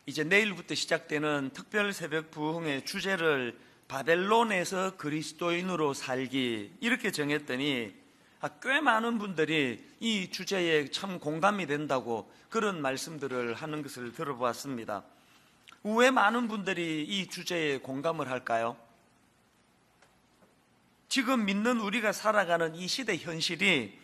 이제 내일부터 시작되는 특별 새벽 부흥의 주제를 바벨론에서 그리스도인으로 살기 이렇게 정했더니 꽤 많은 분들이 이 주제에 참 공감이 된다고 그런 말씀들을 하는 것을 들어보았습니다. 왜 많은 분들이 이 주제에 공감을 할까요? 지금 믿는 우리가 살아가는 이 시대 현실이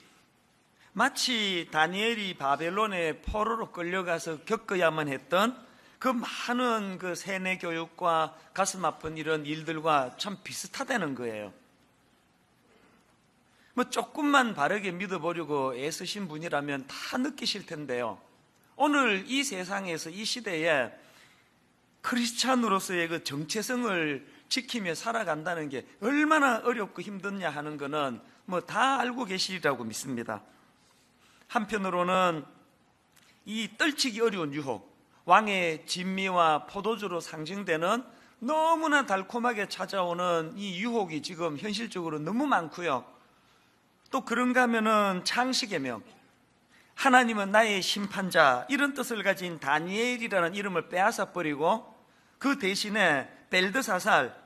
마치 다니엘이 바벨론의 포로로 끌려가서 겪어야만 했던 그 많은 그 세뇌 교육과 가슴 아픈 이런 일들과 참 비슷하다는 거예요. 조금만 바르게 믿어보려고 애쓰신 분이라면 다 느끼실 텐데요. 오늘 이 세상에서 이 시대에 크리스찬으로서의 그 정체성을 지키며 살아간다는 게 얼마나 어렵고 힘드냐 하는 거는 다 알고 계시리라고 믿습니다. 한편으로는 이 떨치기 어려운 유혹, 왕의 진미와 포도주로 상징되는 너무나 달콤하게 찾아오는 이 유혹이 지금 현실적으로 너무 많고요. 또 그런가 하면은 창식의 명, 하나님은 나의 심판자, 이런 뜻을 가진 다니엘이라는 이름을 빼앗아 버리고 그 대신에 벨드사살,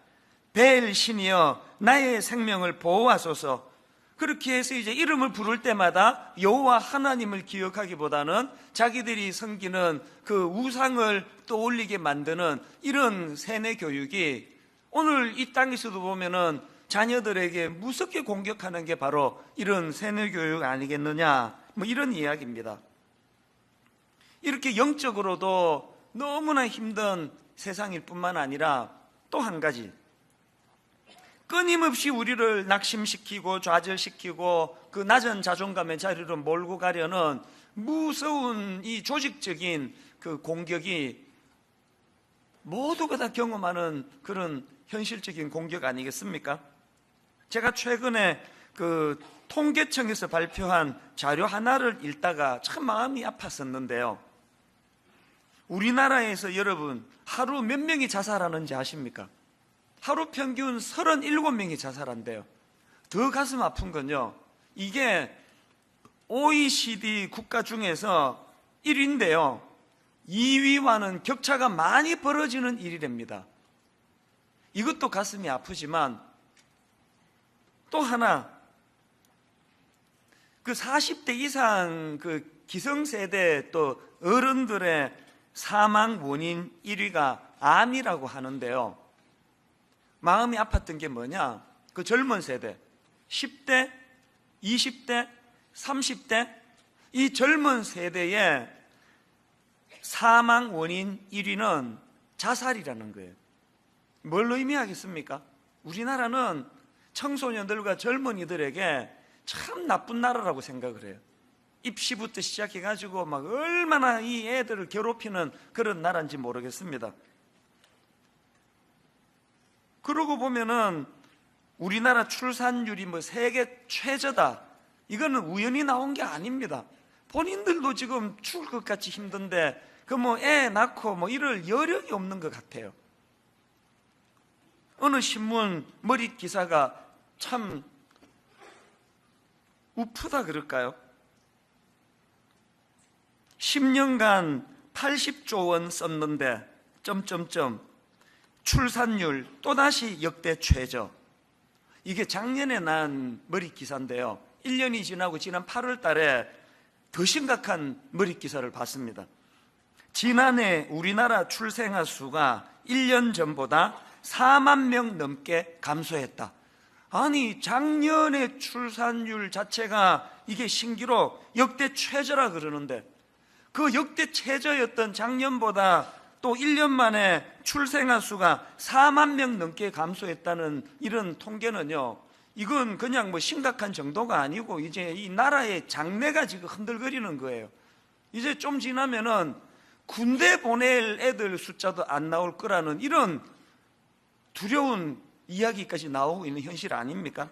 벨 신이여 나의 생명을 보호하소서, 그렇게 해서 이제 이름을 부를 때마다 여호와 하나님을 기억하기보다는 자기들이 섬기는 그 우상을 떠올리게 만드는 이런 세뇌 교육이 오늘 이 땅에서도 보면은 자녀들에게 무섭게 공격하는 게 바로 이런 세뇌 교육 아니겠느냐, 이런 이야기입니다. 이렇게 영적으로도 너무나 힘든 세상일 뿐만 아니라 또 한 가지, 끊임없이 우리를 낙심시키고 좌절시키고 그 낮은 자존감의 자리로 몰고 가려는 무서운 이 조직적인 그 공격이 모두가 다 경험하는 그런 현실적인 공격 아니겠습니까? 제가 최근에 그 통계청에서 발표한 자료 하나를 읽다가 참 마음이 아팠었는데요. 우리나라에서 여러분 하루 몇 명이 자살하는지 아십니까? 하루 평균 37명이 자살한대요. 더 가슴 아픈 건요, 이게 OECD 국가 중에서 1위인데요 2위와는 격차가 많이 벌어지는 일이랍니다. 이것도 가슴이 아프지만 또 하나, 그 40대 이상 그 기성세대 또 어른들의 사망 원인 1위가 암이라고 하는데요, 마음이 아팠던 게 뭐냐, 그 젊은 세대 10대, 20대, 30대 이 젊은 세대의 사망 원인 1위는 자살이라는 거예요. 뭘 의미하겠습니까? 우리나라는 청소년들과 젊은이들에게 참 나쁜 나라라고 생각을 해요. 입시부터 시작해가지고 막 얼마나 이 애들을 괴롭히는 그런 나라인지 모르겠습니다. 그러고 보면은 우리나라 출산율이 세계 최저다, 이거는 우연히 나온 게 아닙니다. 본인들도 지금 죽을 것 같이 힘든데 애 낳고 이럴 여력이 없는 것 같아요. 어느 신문 머릿 기사가 참 우프다 그럴까요? 10년간 80조 원 썼는데 출산율 또다시 역대 최저. 이게 작년에 난 머릿 기사인데요 1년이 지나고 지난 8월 달에 더 심각한 머릿 기사를 봤습니다. 지난해 우리나라 출생아 수가 1년 전보다 4만 명 넘게 감소했다. 아니, 작년의 출산율 자체가 이게 신기록 역대 최저라 그러는데 그 역대 최저였던 작년보다 또 1년 만에 출생아 수가 4만 명 넘게 감소했다는 이런 통계는요, 이건 그냥 심각한 정도가 아니고 이제 이 나라의 장래가 지금 흔들거리는 거예요. 이제 좀 지나면은 군대 보낼 애들 숫자도 안 나올 거라는 이런 두려운 이야기까지 나오고 있는 현실 아닙니까?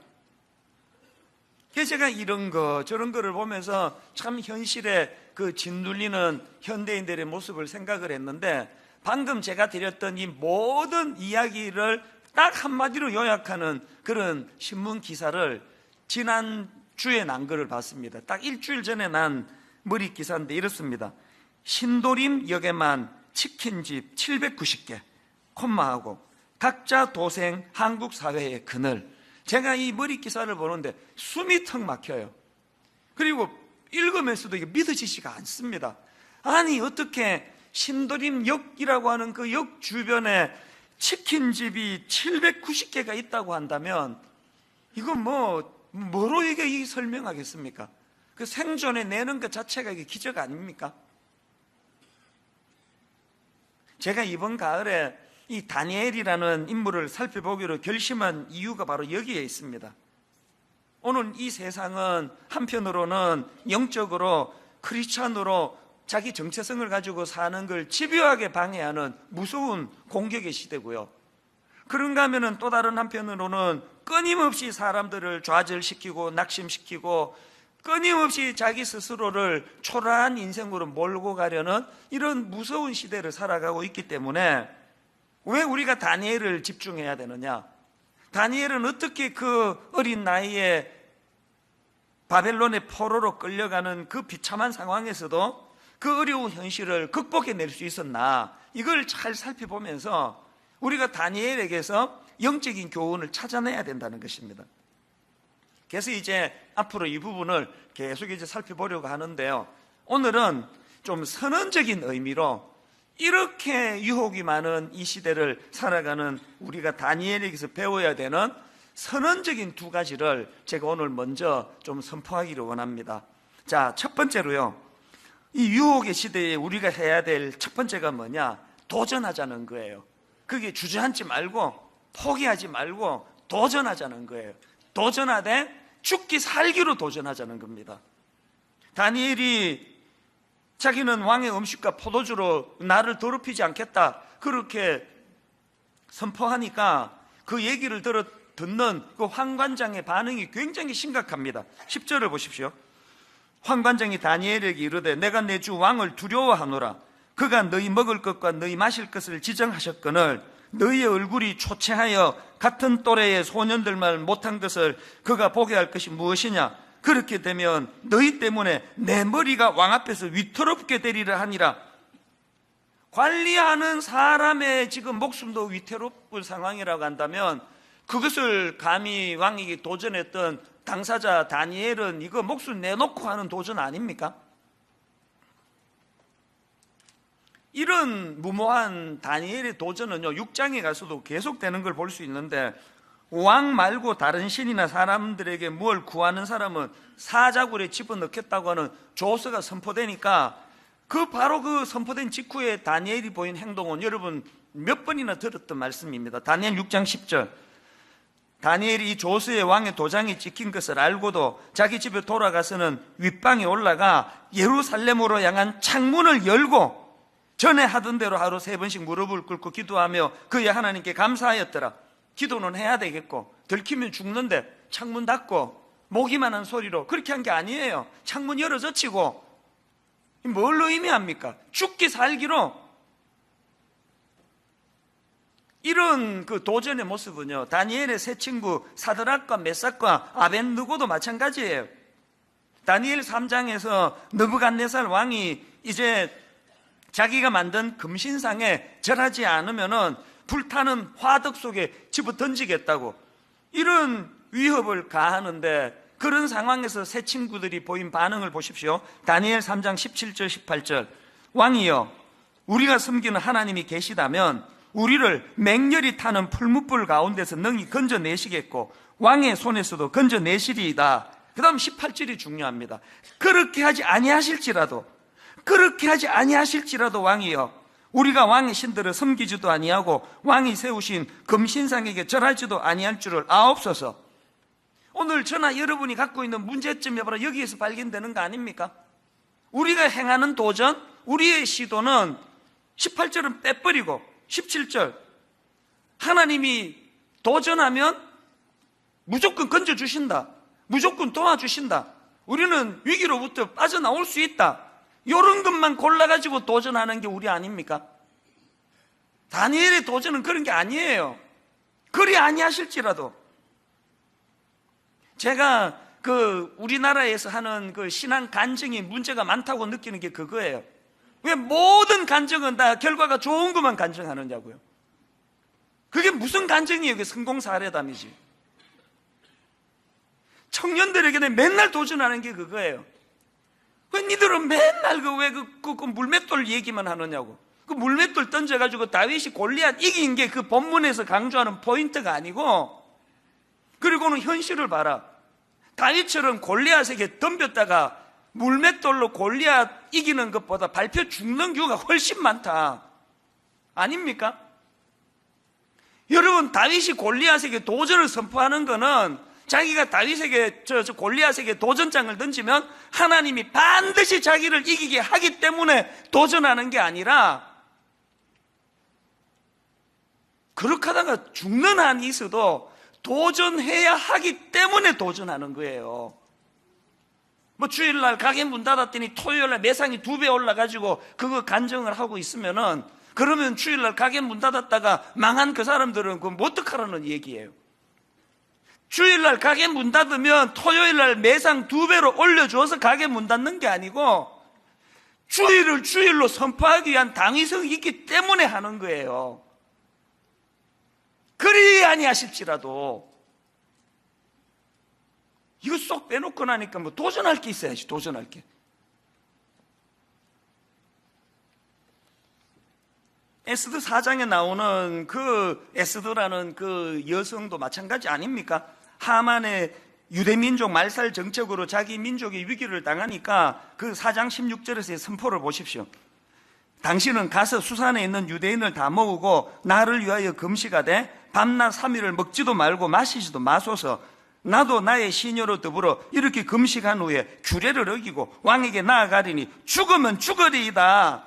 그래서 제가 이런 거 저런 거를 보면서 참 현실에 그 짓눌리는 현대인들의 모습을 생각을 했는데, 방금 제가 드렸던 이 모든 이야기를 딱 한마디로 요약하는 그런 신문 기사를 지난주에 난 거를 봤습니다. 딱 일주일 전에 난 머릿 기사인데 이렇습니다. 신도림 역에만 치킨집 790개, 콤마하고 각자 도생 한국 사회의 그늘. 제가 이 머리 기사를 보는데 숨이 턱 막혀요. 그리고 읽으면서도 이게 믿어지지가 않습니다. 아니, 어떻게 신도림역이라고 하는 그 역 주변에 치킨집이 790개가 있다고 한다면 이건 뭐로 이게 설명하겠습니까? 그 생존에 내는 것 자체가 이게 기적 아닙니까? 제가 이번 가을에 이 다니엘이라는 인물을 살펴보기로 결심한 이유가 바로 여기에 있습니다. 오늘 이 세상은 한편으로는 영적으로 크리스찬으로 자기 정체성을 가지고 사는 걸 집요하게 방해하는 무서운 공격의 시대고요. 그런가 하면은 또 다른 한편으로는 끊임없이 사람들을 좌절시키고 낙심시키고 끊임없이 자기 스스로를 초라한 인생으로 몰고 가려는 이런 무서운 시대를 살아가고 있기 때문에 왜 우리가 다니엘을 집중해야 되느냐? 다니엘은 어떻게 그 어린 나이에 바벨론의 포로로 끌려가는 그 비참한 상황에서도 그 어려운 현실을 극복해낼 수 있었나? 이걸 잘 살펴보면서 우리가 다니엘에게서 영적인 교훈을 찾아내야 된다는 것입니다. 그래서 이제 앞으로 이 부분을 계속 이제 살펴보려고 하는데요. 오늘은 좀 선언적인 의미로 이렇게 유혹이 많은 이 시대를 살아가는 우리가 다니엘에게서 배워야 되는 선언적인 두 가지를 제가 오늘 먼저 좀 선포하기를 원합니다. 자, 첫 번째로요. 이 유혹의 시대에 우리가 해야 될 첫 번째가 뭐냐? 도전하자는 거예요. 그게 주저앉지 말고 포기하지 말고 도전하자는 거예요. 도전하되 죽기 살기로 도전하자는 겁니다. 다니엘이 자기는 왕의 음식과 포도주로 나를 더럽히지 않겠다 그렇게 선포하니까 그 얘기를 듣는 그 환관장의 반응이 굉장히 심각합니다. 10절을 보십시오. 환관장이 다니엘에게 이르되 내가 내 주 왕을 두려워하노라. 그가 너희 먹을 것과 너희 마실 것을 지정하셨거늘 너희의 얼굴이 초췌하여 같은 또래의 소년들만 못한 것을 그가 보게 할 것이 무엇이냐? 그렇게 되면 너희 때문에 내 머리가 왕 앞에서 위태롭게 되리라 하니라. 관리하는 사람의 지금 목숨도 위태로울 상황이라고 한다면 그것을 감히 왕에게 도전했던 당사자 다니엘은 이거 목숨 내놓고 하는 도전 아닙니까? 이런 무모한 다니엘의 도전은요 6장에 가서도 계속되는 걸 볼 수 있는데 왕 말고 다른 신이나 사람들에게 뭘 구하는 사람은 사자굴에 집어넣겠다고 하는 조서가 선포되니까 바로 그 선포된 직후에 다니엘이 보인 행동은 여러분 몇 번이나 들었던 말씀입니다. 다니엘 6장 10절 다니엘이 이 조서에 왕의 도장이 찍힌 것을 알고도 자기 집에 돌아가서는 윗방에 올라가 예루살렘으로 향한 창문을 열고 전에 하던 대로 하루 3번씩 무릎을 꿇고 기도하며 그의 하나님께 감사하였더라. 기도는 해야 되겠고 들키면 죽는데 창문 닫고 모기만한 소리로 그렇게 한 게 아니에요. 창문 열어젖히고 뭘로 의미합니까? 죽기 살기로. 이런 그 도전의 모습은요 다니엘의 세 친구 사드락과 메삭과 아벤느고도 마찬가지예요. 다니엘 3장에서 느부갓네살 왕이 이제 자기가 만든 금신상에 절하지 않으면은 불타는 화덕 속에 집어 던지겠다고 이런 위협을 가하는데 그런 상황에서 세 친구들이 보인 반응을 보십시오. 다니엘 3장 17절 18절 왕이여 우리가 섬기는 하나님이 계시다면 우리를 맹렬히 타는 풀무불 가운데서 능히 건져내시겠고 왕의 손에서도 건져내시리이다. 그 다음 18절이 중요합니다. 그렇게 하지 아니하실지라도 왕이여 우리가 왕의 신들을 섬기지도 아니하고 왕이 세우신 금신상에게 절하지도 아니할 줄을 아옵소서. 오늘 저나 여러분이 갖고 있는 문제점이 바로 여기에서 발견되는 거 아닙니까? 우리가 행하는 도전, 우리의 시도는 18절은 빼버리고 17절 하나님이 도전하면 무조건 건져주신다, 무조건 도와주신다, 우리는 위기로부터 빠져나올 수 있다, 이런 것만 골라가지고 도전하는 게 우리 아닙니까? 다니엘의 도전은 그런 게 아니에요. 그리 아니하실지라도. 제가 우리나라에서 하는 그 신앙 간증이 문제가 많다고 느끼는 게 그거예요. 왜 모든 간증은 다 결과가 좋은 것만 간증하느냐고요. 그게 무슨 간증이에요? 그게 성공 사례담이지. 청년들에게는 맨날 도전하는 게 그거예요. 왜 니들은 맨날 그 물맷돌 얘기만 하느냐고. 그 물맷돌 던져가지고 다윗이 골리앗 이긴 게 그 본문에서 강조하는 포인트가 아니고, 그리고는 현실을 봐라. 다윗처럼 골리앗에게 덤볐다가 물맷돌로 골리앗 이기는 것보다 밟혀 죽는 경우가 훨씬 많다. 아닙니까? 여러분, 다윗이 골리앗에게 도전을 선포하는 거는 자기가 다윗에게 골리앗에게 도전장을 던지면 하나님이 반드시 자기를 이기게 하기 때문에 도전하는 게 아니라, 그렇게 하다가 죽는 한이 있어도 도전해야 하기 때문에 도전하는 거예요. 뭐 주일날 가게 문 닫았더니 토요일날 매상이 2배 올라가지고 그거 간증을 하고 있으면은, 그러면 주일날 가게 문 닫았다가 망한 그 사람들은 그럼 어떡하라는 얘기예요. 주일날 가게 문 닫으면 토요일날 매상 2배로 올려줘서 가게 문 닫는 게 아니고, 주일을 주일로 선포하기 위한 당위성이 있기 때문에 하는 거예요. 그리 아니하실지라도. 이거 쏙 빼놓고 나니까 뭐 도전할 게 있어야지. 도전할 게. 에스더 4장에 나오는 그 에스더라는 그 여성도 마찬가지 아닙니까? 하만의 유대민족 말살 정책으로 자기 민족이 위기를 당하니까 그 4장 16절에서의 선포를 보십시오. 당신은 가서 수산에 있는 유대인을 다 모으고 나를 위하여 금식하되 밤낮 3일을 먹지도 말고 마시지도 마소서. 나도 나의 시녀로 더불어 이렇게 금식한 후에 규례를 어기고 왕에게 나아가리니 죽으면 죽으리이다.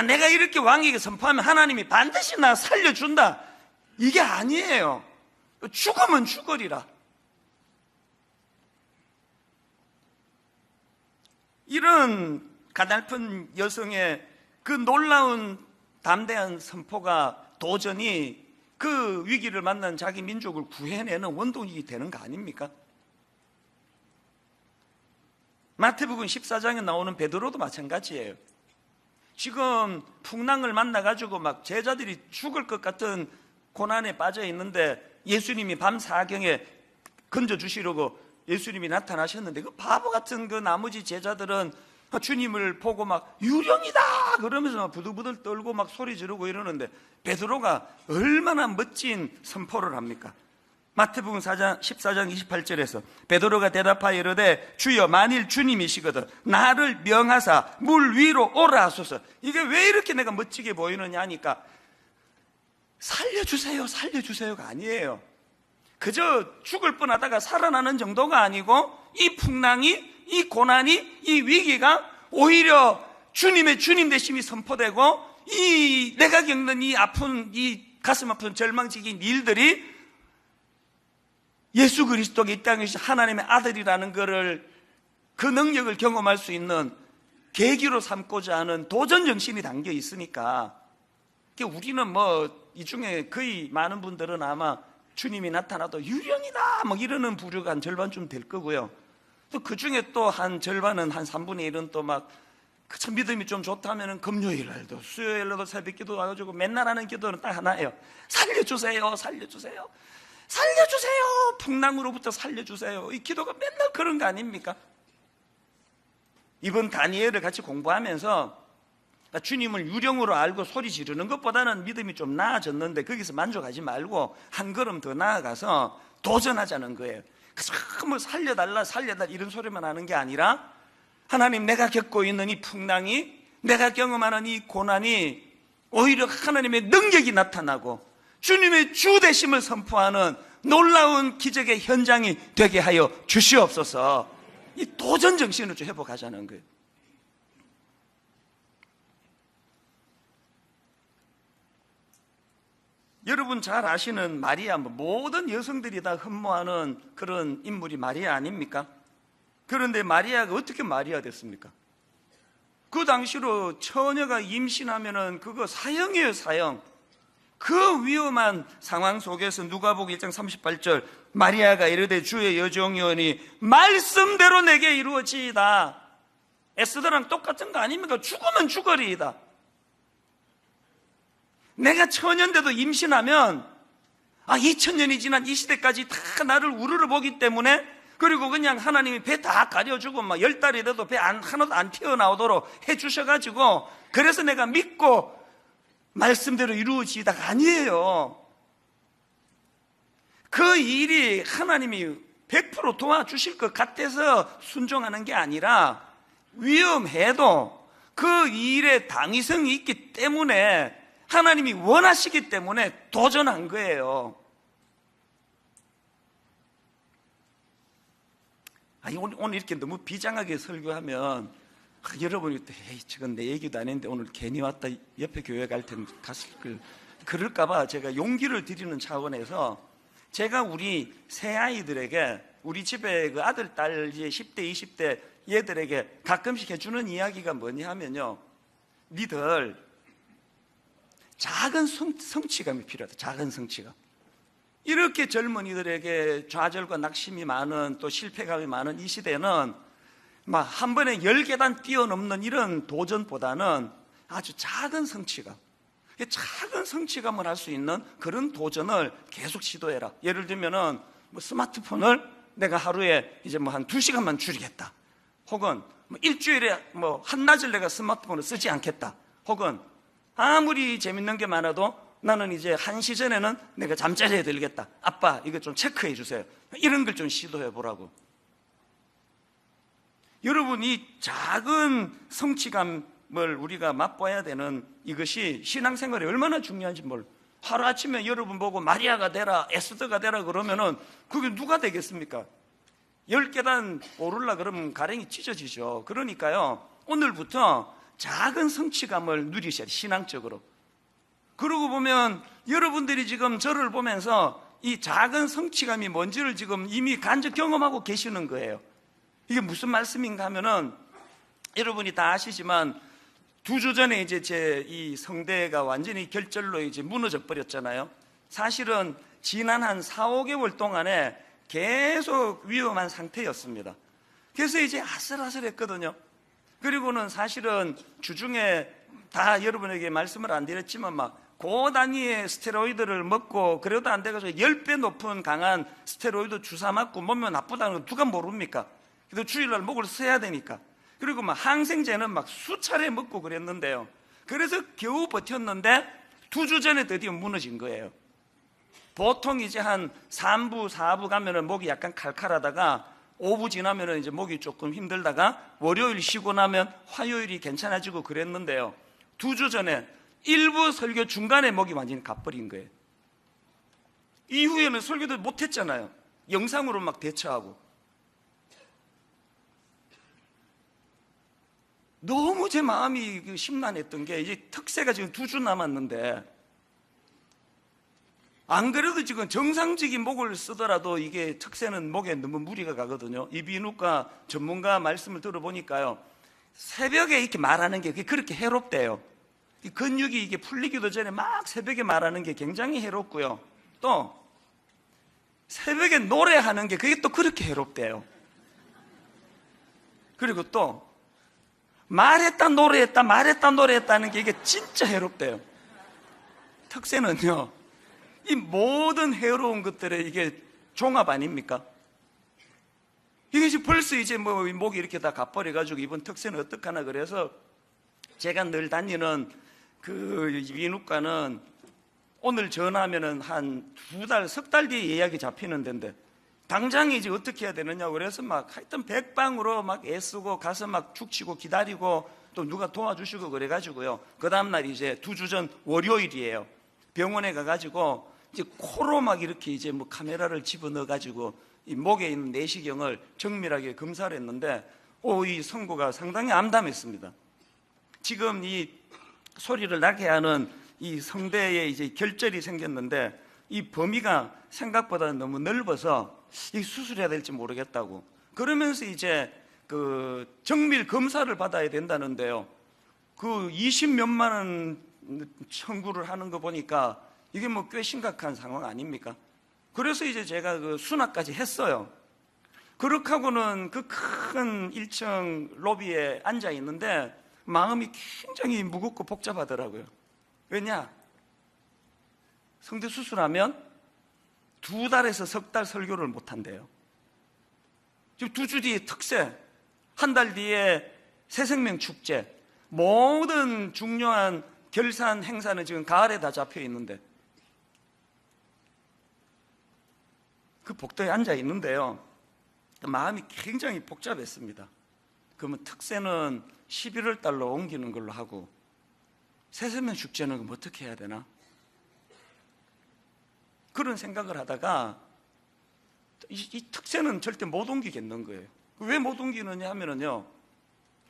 내가 이렇게 왕에게 선포하면 하나님이 반드시 나 살려준다, 이게 아니에요. 죽으면 죽으리라. 이런 가냘픈 여성의 그 놀라운 담대한 선포가, 도전이 그 위기를 만난 자기 민족을 구해내는 원동력이 되는 거 아닙니까? 마태복음 14장에 나오는 베드로도 마찬가지예요. 지금 풍랑을 만나가지고 막 제자들이 죽을 것 같은 고난에 빠져 있는데 예수님이 밤 사경에 건져주시려고 예수님이 나타나셨는데, 그 바보 같은 그 나머지 제자들은 주님을 보고 막 유령이다 그러면서 막 부들부들 떨고 막 소리 지르고 이러는데, 베드로가 얼마나 멋진 선포를 합니까? 마태복음 14장 28절에서 베드로가 대답하여 이르되 주여 만일 주님이시거든 나를 명하사 물 위로 오라 하소서. 이게 왜 이렇게 내가 멋지게 보이느냐 하니까, 살려주세요 살려주세요가 아니에요. 그저 죽을 뻔하다가 살아나는 정도가 아니고, 이 풍랑이, 이 고난이, 이 위기가 오히려 주님의 주님 되심이 선포되고, 이 내가 겪는 이 아픈, 이 가슴 아픈 절망적인 일들이 예수 그리스도가 이 땅에 하나님의 아들이라는 것을, 그 능력을 경험할 수 있는 계기로 삼고자 하는 도전 정신이 담겨 있으니까, 우리는 뭐 이 중에 거의 많은 분들은 아마 주님이 나타나도 유령이다 뭐 이러는 부류가 한 절반쯤 될 거고요. 또 그 중에 또 한 절반은, 한 3분의 1은 또 막 그 믿음이 좀 좋다면은 금요일 날도 수요일 날도 새벽 기도 와가지고 맨날 하는 기도는 딱 하나예요. 살려주세요 살려주세요 살려주세요, 풍랑으로부터 살려주세요. 이 기도가 맨날 그런 거 아닙니까? 이번 다니엘을 같이 공부하면서 주님을 유령으로 알고 소리 지르는 것보다는 믿음이 좀 나아졌는데, 거기서 만족하지 말고 한 걸음 더 나아가서 도전하자는 거예요. 그래서 뭐 살려달라 살려달라 이런 소리만 하는 게 아니라, 하나님 내가 겪고 있는 이 풍랑이, 내가 경험하는 이 고난이 오히려 하나님의 능력이 나타나고 주님의 주 되심을 선포하는 놀라운 기적의 현장이 되게 하여 주시옵소서. 이 도전 정신을 좀 회복하자는 거예요. 여러분 잘 아시는 마리아, 모든 여성들이 다 흠모하는 그런 인물이 마리아 아닙니까? 그런데 마리아가 어떻게 마리아 됐습니까? 그 당시로 처녀가 임신하면은 그거 사형이에요, 사형. 그 위험한 상황 속에서 누가복음 1장 38절, 마리아가 이르되 주의 여종이오니 말씀대로 내게 이루어지이다. 에스더랑 똑같은 거 아닙니까? 죽으면 죽으리이다. 내가 천년대도 임신하면 2000년이 지난 이 시대까지 다 나를 우르르 보기 때문에, 그리고 그냥 하나님이 배 다 가려주고 막 10달이 돼도 배 하나도 안 튀어나오도록 해주셔가지고, 그래서 내가 믿고 말씀대로 이루어지다가 아니에요. 그 일이 하나님이 100% 도와주실 것 같아서 순종하는 게 아니라, 위험해도 그 일에 당위성이 있기 때문에, 하나님이 원하시기 때문에 도전한 거예요. 오늘 이렇게 너무 비장하게 설교하면 여러분이 또 에이, 저건 내 얘기도 아닌데 오늘 괜히 왔다 옆에 교회 갈 텐데 갔을 걸, 그럴까봐 제가 용기를 드리는 차원에서, 제가 우리 새 아이들에게, 우리 집에 그 아들, 딸 이제 10대, 20대 얘들에게 가끔씩 해주는 이야기가 뭐냐 하면요, 니들 작은 성취감이 필요하다. 작은 성취감. 이렇게 젊은이들에게 좌절과 낙심이 많은, 또 실패감이 많은 이 시대는 막 한 번에 10계단 뛰어넘는 이런 도전보다는 아주 작은 성취감, 작은 성취감을 할 수 있는 그런 도전을 계속 시도해라. 예를 들면은 뭐 스마트폰을 내가 하루에 이제 뭐 한 2시간만 줄이겠다, 혹은 뭐 일주일에 뭐 한낮을 내가 스마트폰을 쓰지 않겠다, 혹은 아무리 재밌는 게 많아도 나는 이제 1시 전에는 내가 잠자리에 들겠다, 아빠 이거 좀 체크해 주세요, 이런 걸 좀 시도해 보라고. 여러분, 이 작은 성취감을 우리가 맛봐야 되는 이것이 신앙생활에 얼마나 중요한지 하루아침에 여러분 보고 마리아가 되라, 에스더가 되라 그러면은 그게 누가 되겠습니까? 10계단 오르려 그러면 가랭이 찢어지죠. 그러니까요, 오늘부터 작은 성취감을 누리셔야 돼요, 신앙적으로. 그러고 보면 여러분들이 지금 저를 보면서 이 작은 성취감이 뭔지를 지금 이미 간접 경험하고 계시는 거예요. 이게 무슨 말씀인가 하면은, 여러분이 다 아시지만 2주 전에 이제 제 이 성대가 완전히 결절로 이제 무너져 버렸잖아요. 사실은 지난 한 4, 5개월 동안에 계속 위험한 상태였습니다. 그래서 이제 아슬아슬했거든요. 그리고는 사실은 주중에 다 여러분에게 말씀을 안 드렸지만 막 고단위의 스테로이드를 먹고, 그래도 안 돼가지고 10배 높은 강한 스테로이드 주사 맞고 몸이 나쁘다는 거 누가 모릅니까? 그래도 주일날 목을 써야 되니까. 그리고 막 항생제는 막 수차례 먹고 그랬는데요, 그래서 겨우 버텼는데 2주 전에 드디어 무너진 거예요. 보통 이제 한 3부, 4부 가면은 목이 약간 칼칼하다가 5부 지나면은 이제 목이 조금 힘들다가 월요일 쉬고 나면 화요일이 괜찮아지고 그랬는데요, 2주 전에 1부 설교 중간에 목이 완전히 가버린 거예요. 이후에는 설교도 못했잖아요. 영상으로 막 대처하고. 너무 제 마음이 심란했던 게, 이제 특세가 지금 2주 남았는데, 안 그래도 지금 정상적인 목을 쓰더라도 이게 특세는 목에 너무 무리가 가거든요. 이비인후과 전문가 말씀을 들어보니까요, 새벽에 이렇게 말하는 게 그렇게 해롭대요. 근육이 이게 풀리기도 전에 막 새벽에 말하는 게 굉장히 해롭고요, 또 새벽에 노래하는 게 그게 또 그렇게 해롭대요. 그리고 또 말했다 노래했다 말했다 노래했다는 게 이게 진짜 해롭대요. 특세는요, 이 모든 해로운 것들의 이게 종합 아닙니까? 이게 지금 벌써 이제 뭐 목이 이렇게 다 가버려가지고 이번 특세는 어떡하나. 그래서 제가 늘 다니는 그 이비인후과는 오늘 전화하면은 한 2달, 석 달 뒤에 예약이 잡히는 데인데, 당장 이제 어떻게 해야 되느냐고. 그래서 막 하여튼 백방으로 막 애쓰고 가서 막 죽치고 기다리고 또 누가 도와주시고 그래가지고요, 그 다음날 이제 2주 전 월요일이에요. 병원에 가가지고 이제 코로 막 이렇게 이제 뭐 카메라를 집어넣어가지고 이 목에 있는 내시경을 정밀하게 검사를 했는데, 이 성부가 상당히 암담했습니다. 지금 이 소리를 나게 하는 이 성대에 이제 결절이 생겼는데, 이 범위가 생각보다 너무 넓어서 이 수술해야 될지 모르겠다고. 그러면서 이제 그 정밀 검사를 받아야 된다는데요, 그 20몇만 원 청구를 하는 거 보니까 이게 뭐 꽤 심각한 상황 아닙니까? 그래서 이제 제가 그 수납까지 했어요. 그렇게 하고는 그 큰 1층 로비에 앉아 있는데 마음이 굉장히 무겁고 복잡하더라고요. 왜냐? 성대 수술하면 2달에서 석 달 설교를 못 한대요. 지금 2주 뒤에 특세, 한 달 뒤에 새생명 축제, 모든 중요한 결산 행사는 지금 가을에 다 잡혀 있는데 그 복도에 앉아 있는데요, 마음이 굉장히 복잡했습니다. 그러면 특세는 11월 달로 옮기는 걸로 하고 새생명 축제는 그럼 어떻게 해야 되나? 그런 생각을 하다가 이 특세는 절대 못 옮기겠는 거예요. 왜 못 옮기느냐 하면은요,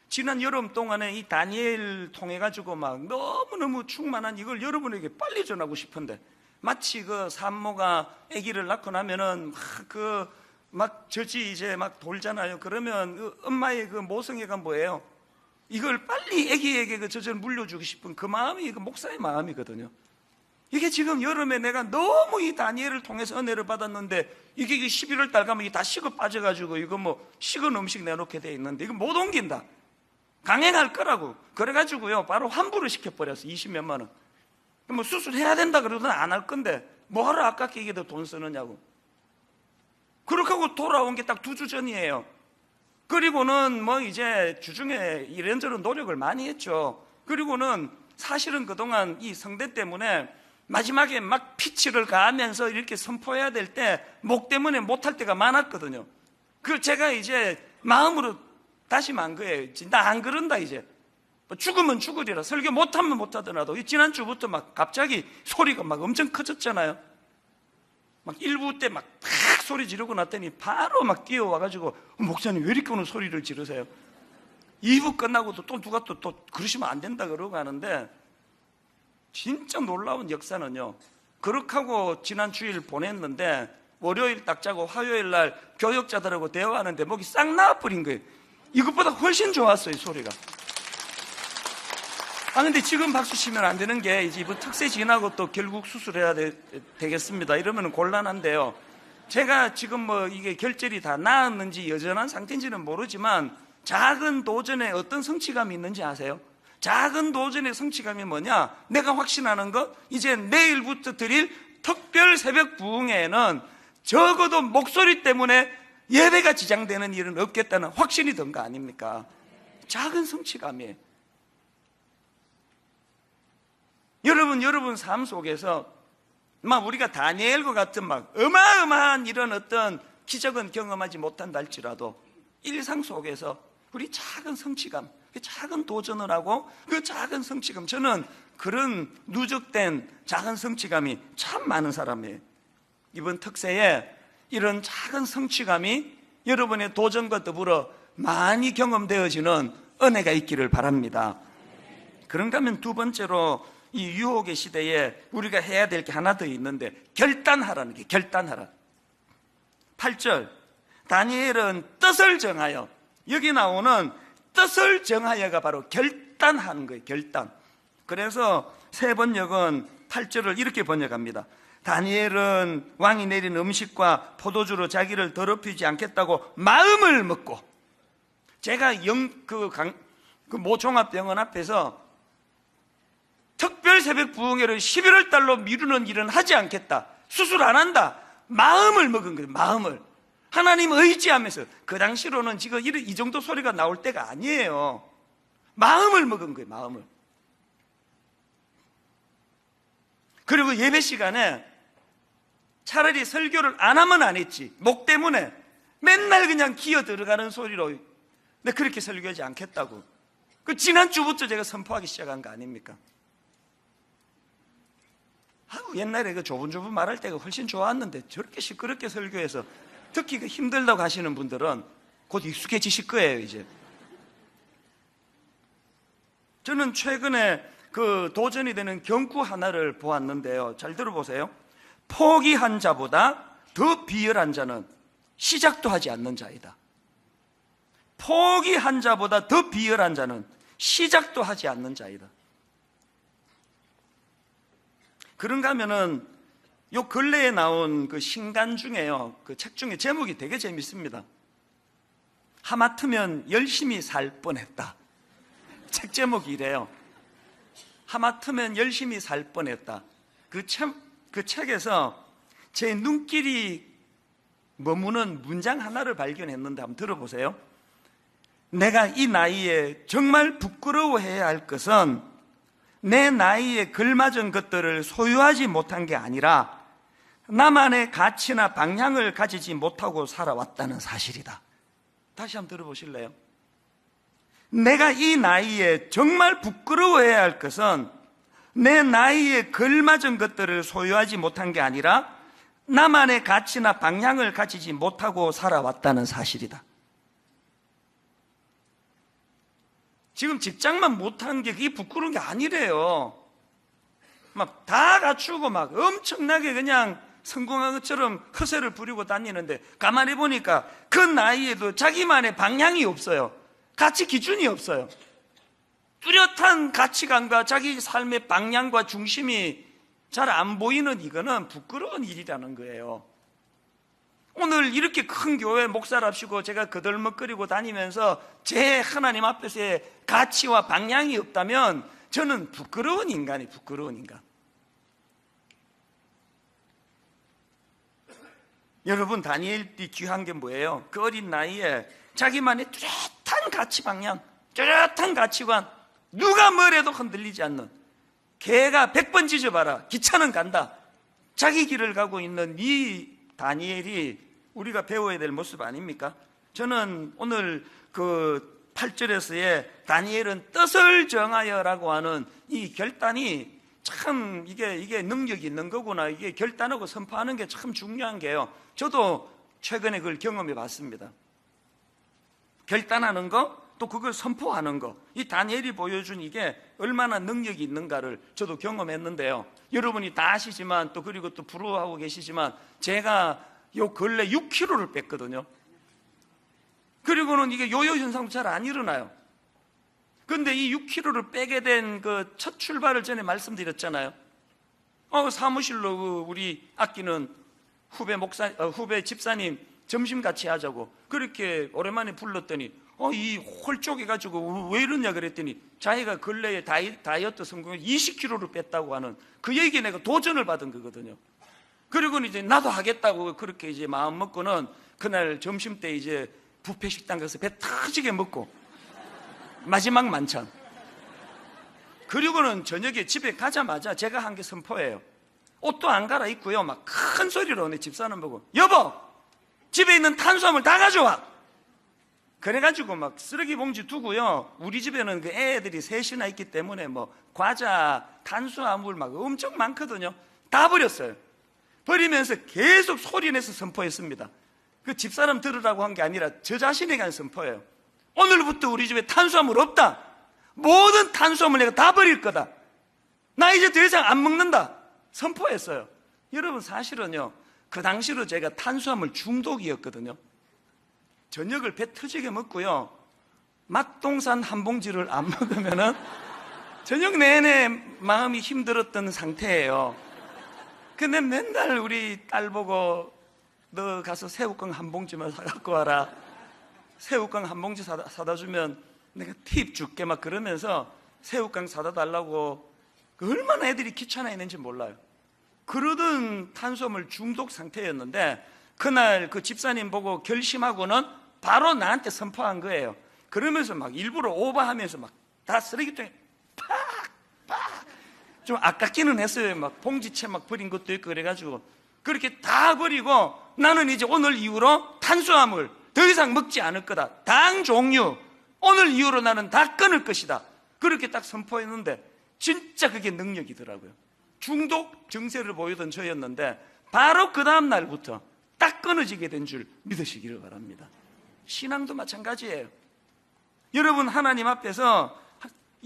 지난 여름 동안에 이 다니엘 통해 가지고 막 너무너무 충만한 이걸 여러분에게 빨리 전하고 싶은데, 마치 그 산모가 아기를 낳고 나면은 막 젖이 이제 막 돌잖아요. 그러면 그 엄마의 그 모성애가 뭐예요? 이걸 빨리 아기에게 그 젖을 물려주고 싶은 그 마음이 그 목사의 마음이거든요. 이게 지금 여름에 내가 너무 이 다니엘을 통해서 은혜를 받았는데 이게 11월 달 가면 이게 다 식어 빠져가지고 이거 뭐 식은 음식 내놓게 돼 있는데 이거 못 옮긴다. 강행할 거라고. 그래가지고요, 바로 환불을 시켜버렸어. 20몇만 원. 뭐 수술해야 된다 그러더니 안 할 건데 뭐하러 아깝게 이게 더 돈 쓰느냐고. 그렇게 하고 돌아온 게 딱 2주 전이에요. 그리고는 뭐 이제 주중에 이런저런 노력을 많이 했죠. 그리고는 사실은 그동안 이 성대 때문에 마지막에 막 피치를 가하면서 이렇게 선포해야 될 때 목 때문에 못할 때가 많았거든요. 그 제가 이제 마음으로 다짐한 거예요. 나 안 그런다 이제. 죽으면 죽으리라. 설교 못하면 못하더라도 지난주부터 막 갑자기 소리가 막 엄청 커졌잖아요. 막 1부 때 막 탁 소리 지르고 났더니 바로 막 뛰어와가지고 목사님 왜 이렇게 오늘 소리를 지르세요? 2부 끝나고도 또 누가 또 그러시면 안 된다 그러고 하는데, 진짜 놀라운 역사는요, 그렇게 하고 지난 주일 보냈는데 월요일 딱 자고 화요일 날 교역자들하고 대화하는데 목이 싹 나와버린 거예요. 이것보다 훨씬 좋았어요, 소리가. 근데 지금 박수 치면 안 되는 게, 이제 이번 특세 지나고 또 결국 수술해야 되겠습니다. 이러면 곤란한데요, 제가 지금 뭐 이게 결절이 다 나았는지 여전한 상태인지는 모르지만 작은 도전에 어떤 성취감이 있는지 아세요? 작은 도전의 성취감이 뭐냐? 내가 확신하는 것, 이제 내일부터 드릴 특별 새벽 부흥회에는 적어도 목소리 때문에 예배가 지장되는 일은 없겠다는 확신이 든 거 아닙니까? 작은 성취감이에요. 여러분 삶 속에서 막 우리가 다니엘과 같은 막 어마어마한 이런 어떤 기적은 경험하지 못한다 할지라도 일상 속에서 우리 작은 성취감, 작은 도전을 하고 그 작은 성취감, 저는 그런 누적된 작은 성취감이 참 많은 사람이에요. 이번 특세에 이런 작은 성취감이 여러분의 도전과 더불어 많이 경험되어지는 은혜가 있기를 바랍니다. 그런가 하면 두 번째로 이 유혹의 시대에 우리가 해야 될 게 하나 더 있는데, 결단하라는 게, 결단하라. 8절, 다니엘은 뜻을 정하여, 여기 나오는 뜻을 정하여가 바로 결단하는 거예요. 결단. 그래서 세 번역은 8절을 이렇게 번역합니다. 다니엘은 왕이 내린 음식과 포도주로 자기를 더럽히지 않겠다고 마음을 먹고, 제가 모 종합병원 앞에서 특별 새벽 부흥회를 11월 달로 미루는 일은 하지 않겠다, 수술 안 한다, 마음을 먹은 거예요. 마음을 하나님 의지하면서. 그 당시로는 지금 이 정도 소리가 나올 때가 아니에요. 마음을 먹은 거예요. 마음을. 그리고 예배 시간에 차라리 설교를 안 하면 안 했지, 목 때문에 맨날 그냥 기어 들어가는 소리로, 근데 그렇게 설교하지 않겠다고. 그 지난주부터 제가 선포하기 시작한 거 아닙니까? 옛날에 그 조분조분 말할 때가 훨씬 좋았는데 저렇게 시끄럽게 설교해서 듣기 힘들다고 하시는 분들은 곧 익숙해지실 거예요. 이제 저는 최근에 그 도전이 되는 경구 하나를 보았는데요, 잘 들어보세요. 포기한 자보다 더 비열한 자는 시작도 하지 않는 자이다. 포기한 자보다 더 비열한 자는 시작도 하지 않는 자이다. 그런가 하면은 요 근래에 나온 그 신간 중에요, 그 책 중에 제목이 되게 재밌습니다. 하마터면 열심히 살 뻔했다. 책 제목이 이래요. 하마터면 열심히 살 뻔했다. 그 책에서 제 눈길이 머무는 문장 하나를 발견했는데 한번 들어보세요. 내가 이 나이에 정말 부끄러워해야 할 것은 내 나이에 걸맞은 것들을 소유하지 못한 게 아니라 나만의 가치나 방향을 가지지 못하고 살아왔다는 사실이다. 다시 한번 들어보실래요? 내가 이 나이에 정말 부끄러워해야 할 것은 내 나이에 걸맞은 것들을 소유하지 못한 게 아니라 나만의 가치나 방향을 가지지 못하고 살아왔다는 사실이다. 지금 직장만 못한 게 그게 부끄러운 게 아니래요. 막 다 갖추고 막 엄청나게 그냥 성공한 것처럼 허세를 부리고 다니는데 가만히 보니까 그 나이에도 자기만의 방향이 없어요. 가치 기준이 없어요. 뚜렷한 가치관과 자기 삶의 방향과 중심이 잘 안 보이는 이거는 부끄러운 일이라는 거예요. 오늘 이렇게 큰 교회 목사랍시고 제가 거들먹거리고 다니면서 제 하나님 앞에서의 가치와 방향이 없다면 저는 부끄러운 인간이 부끄러운 인간. 여러분, 다니엘이 귀한 게 뭐예요? 그 어린 나이에 자기만의 뚜렷한 가치 방향, 뚜렷한 가치관, 누가 뭐래도 흔들리지 않는, 개가 100번 짖어봐라 기차는 간다, 자기 길을 가고 있는 이 다니엘이 우리가 배워야 될 모습 아닙니까? 저는 오늘 그 8절에서의 다니엘은 뜻을 정하여라고 하는 이 결단이 참 이게 능력이 있는 거구나, 이게 결단하고 선포하는 게 참 중요한 게요. 저도 최근에 그걸 경험해 봤습니다. 결단하는 거, 또 그걸 선포하는 거, 이 다니엘이 보여준 이게 얼마나 능력이 있는가를 저도 경험했는데요. 여러분이 다 아시지만 또 그리고 또 부러워하고 계시지만 제가 요 근래 6kg를 뺐거든요. 그리고는 이게 요요 현상도 잘 안 일어나요. 근데 이 6kg를 빼게 된 그 첫 출발을 전에 말씀드렸잖아요. 사무실로 우리 아끼는 후배 집사님 점심 같이 하자고 그렇게 오랜만에 불렀더니 이 홀쭉해가지고 왜 이러냐 그랬더니 자기가 근래에 다이어트 성공해 20kg를 뺐다고 하는 그 얘기에 내가 도전을 받은 거거든요. 그리고는 이제 나도 하겠다고 그렇게 이제 마음 먹고는 그날 점심 때 이제 뷔페 식당 가서 배 터지게 먹고 마지막 만찬. 그리고는 저녁에 집에 가자마자 제가 한 게 선포예요. 옷도 안 갈아입고요. 막 큰 소리로 내 집사람 보고 여보, 집에 있는 탄수화물 다 가져와. 그래가지고 막 쓰레기 봉지 두고요. 우리 집에는 그 애들이 셋이나 있기 때문에 뭐 과자, 탄수화물 막 엄청 많거든요. 다 버렸어요. 버리면서 계속 소리내서 선포했습니다. 그 집사람 들으라고 한 게 아니라 저 자신에게 한 선포예요. 오늘부터 우리 집에 탄수화물 없다. 모든 탄수화물 내가 다 버릴 거다. 나 이제 더 이상 안 먹는다. 선포했어요. 여러분, 사실은요, 그 당시로 제가 탄수화물 중독이었거든요. 저녁을 배 터지게 먹고요, 맛동산 한 봉지를 안 먹으면은 저녁 내내 마음이 힘들었던 상태예요. 근데 맨날 우리 딸 보고 너 가서 새우깡 한 봉지만 사갖고 와라. 새우깡 한 봉지 사다 주면 내가 팁 줄게 막 그러면서 새우깡 사다 달라고 얼마나 애들이 귀찮아했는지 몰라요. 그러던 탄수화물 중독 상태였는데 그날 그 집사님 보고 결심하고는 바로 나한테 선포한 거예요. 그러면서 막 일부러 오버하면서 막 다 쓰레기통에 팍 좀 아깝기는 했어요. 막 봉지채 막 버린 것도 있고 그래가지고 그렇게 다 버리고 나는 이제 오늘 이후로 탄수화물 더 이상 먹지 않을 거다. 당 종류 오늘 이후로 나는 다 끊을 것이다. 그렇게 딱 선포했는데 진짜 그게 능력이더라고요. 중독 증세를 보이던 저였는데 바로 그 다음 날부터 딱 끊어지게 된 줄 믿으시기를 바랍니다. 신앙도 마찬가지예요. 여러분, 하나님 앞에서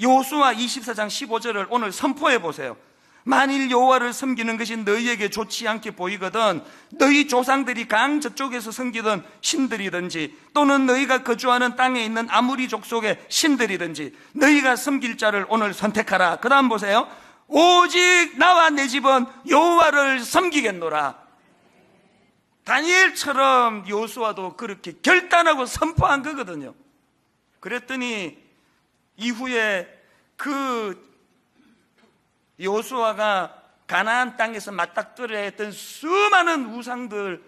여호수아 24장 15절을 오늘 선포해 보세요. 만일 여호와를 섬기는 것이 너희에게 좋지 않게 보이거든 너희 조상들이 강 저쪽에서 섬기던 신들이든지 또는 너희가 거주하는 땅에 있는 아무리 족속의 신들이든지 너희가 섬길 자를 오늘 선택하라. 그 다음 보세요. 오직 나와 내 집은 여호와를 섬기겠노라. 다니엘처럼 여호수아도 그렇게 결단하고 선포한 거거든요. 그랬더니 이후에 그 여호수아가 가나안 땅에서 맞닥뜨려야 했던 수많은 우상들,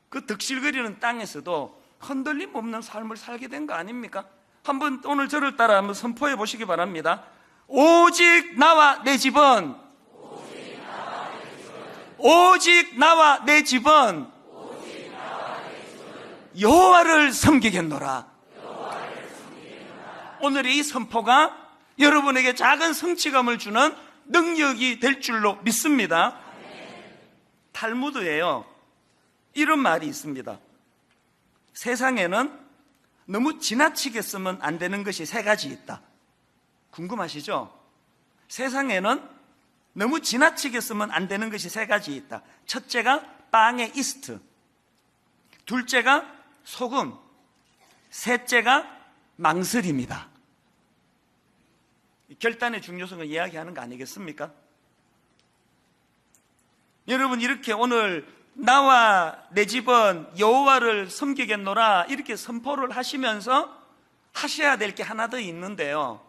그 득실거리는 땅에서도 흔들림 없는 삶을 살게 된 거 아닙니까? 한번 오늘 저를 따라 한번 선포해 보시기 바랍니다. 오직 나와 내 집은, 오직 나와 내 집은 여호와를 섬기겠노라. 오늘의 이 선포가 여러분에게 작은 성취감을 주는 능력이 될 줄로 믿습니다. 탈무드에요, 이런 말이 있습니다. 세상에는 너무 지나치게 쓰면 안 되는 것이 세 가지 있다. 궁금하시죠? 세상에는 너무 지나치게 쓰면 안 되는 것이 세 가지 있다. 첫째가 빵의 이스트, 둘째가 소금, 셋째가 망설임이다. 결단의 중요성을 이야기하는 거 아니겠습니까? 여러분, 이렇게 오늘 나와 내 집은 여호와를 섬기겠노라 이렇게 선포를 하시면서 하셔야 될 게 하나 더 있는데요,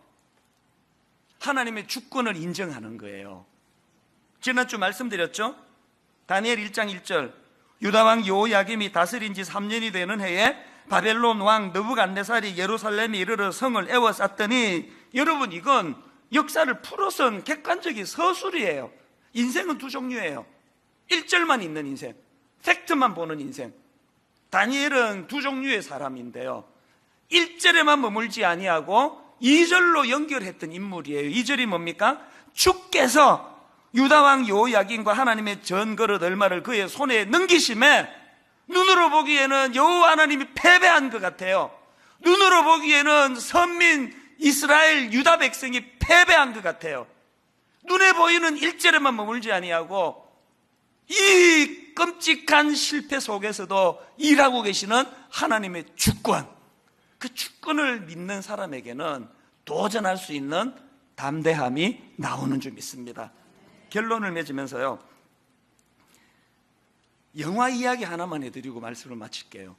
하나님의 주권을 인정하는 거예요. 지난주 말씀드렸죠? 다니엘 1장 1절, 유다왕 여호야김이 다스린 지 3년이 되는 해에 바벨론 왕 느부갓네살이 예루살렘에 이르러 성을 에워쌌더니, 여러분, 이건 역사를 풀어선 객관적인 서술이에요. 인생은 두 종류예요. 1절만 있는 인생, 팩트만 보는 인생. 다니엘은 두 종류의 사람인데요, 1절에만 머물지 아니하고 2절로 연결했던 인물이에요. 2절이 뭡니까? 주께서 유다왕 여호야김과 하나님의 전거릇 얼마를 그의 손에 넘기심에 눈으로 보기에는 여호와 하나님이 패배한 것 같아요. 눈으로 보기에는 선민 이스라엘 유다 백성이 패배한 것 같아요. 눈에 보이는 1절에만 머물지 아니하고 이 끔찍한 실패 속에서도 일하고 계시는 하나님의 주권, 그 주권을 믿는 사람에게는 도전할 수 있는 담대함이 나오는 줄 믿습니다. 결론을 맺으면서요, 영화 이야기 하나만 해드리고 말씀을 마칠게요.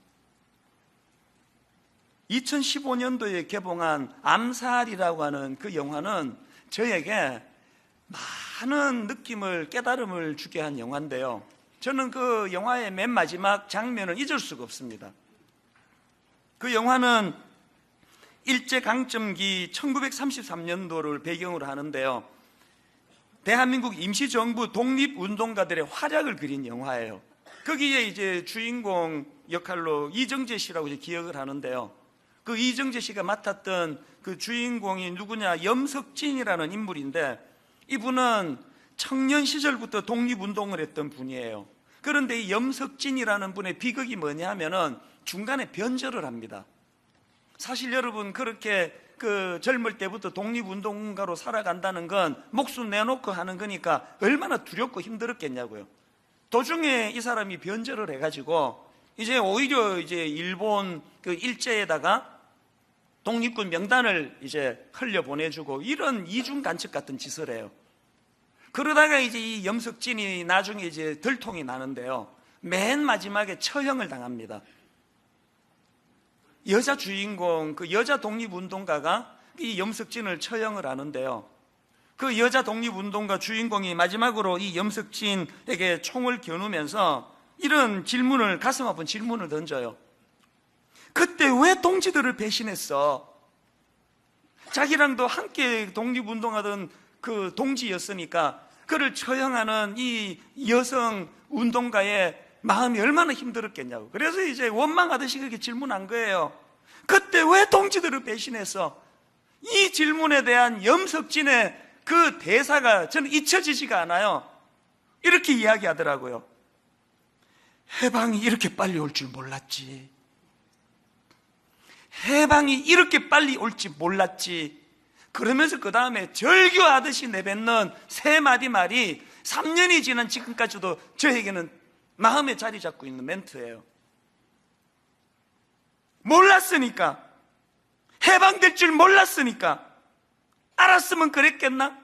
2015년도에 개봉한 암살이라고 하는 그 영화는 저에게 많은 느낌을, 깨달음을 주게 한 영화인데요, 저는 그 영화의 맨 마지막 장면을 잊을 수가 없습니다. 그 영화는 일제강점기 1933년도를 배경으로 하는데요, 대한민국 임시정부 독립운동가들의 활약을 그린 영화예요. 거기에 이제 주인공 역할로 이정재 씨라고 이제 기억을 하는데요, 그 이정재 씨가 맡았던 그 주인공이 누구냐, 염석진이라는 인물인데, 이분은 청년 시절부터 독립운동을 했던 분이에요. 그런데 이 염석진이라는 분의 비극이 뭐냐 하면은 중간에 변절을 합니다. 사실 여러분, 그렇게 그 젊을 때부터 독립운동가로 살아간다는 건 목숨 내놓고 하는 거니까 얼마나 두렵고 힘들었겠냐고요. 도중에 이 사람이 변절을 해가지고 이제 오히려 이제 일본 그 일제에다가 독립군 명단을 이제 흘려보내주고 이런 이중 간첩 같은 짓을 해요. 그러다가 이제 이 염석진이 나중에 이제 들통이 나는데요, 맨 마지막에 처형을 당합니다. 여자 주인공, 그 여자 독립운동가가 이 염석진을 처형을 하는데요, 그 여자 독립운동가 주인공이 마지막으로 이 염석진에게 총을 겨누면서 이런 질문을, 가슴 아픈 질문을 던져요. 그때 왜 동지들을 배신했어? 자기랑도 함께 독립운동하던 그 동지였으니까 그를 처형하는 이 여성 운동가의 마음이 얼마나 힘들었겠냐고. 그래서 이제 원망하듯이 그렇게 질문한 거예요. 그때 왜 동지들을 배신했어? 이 질문에 대한 염석진의 그 대사가 저는 잊혀지지가 않아요. 이렇게 이야기하더라고요. 해방이 이렇게 빨리 올 줄 몰랐지. 해방이 이렇게 빨리 올지 몰랐지. 그러면서 그 다음에 절규하듯이 내뱉는 세 마디 말이 3년이 지난 지금까지도 저에게는 마음에 자리 잡고 있는 멘트예요. 몰랐으니까, 해방될 줄 몰랐으니까, 알았으면 그랬겠나?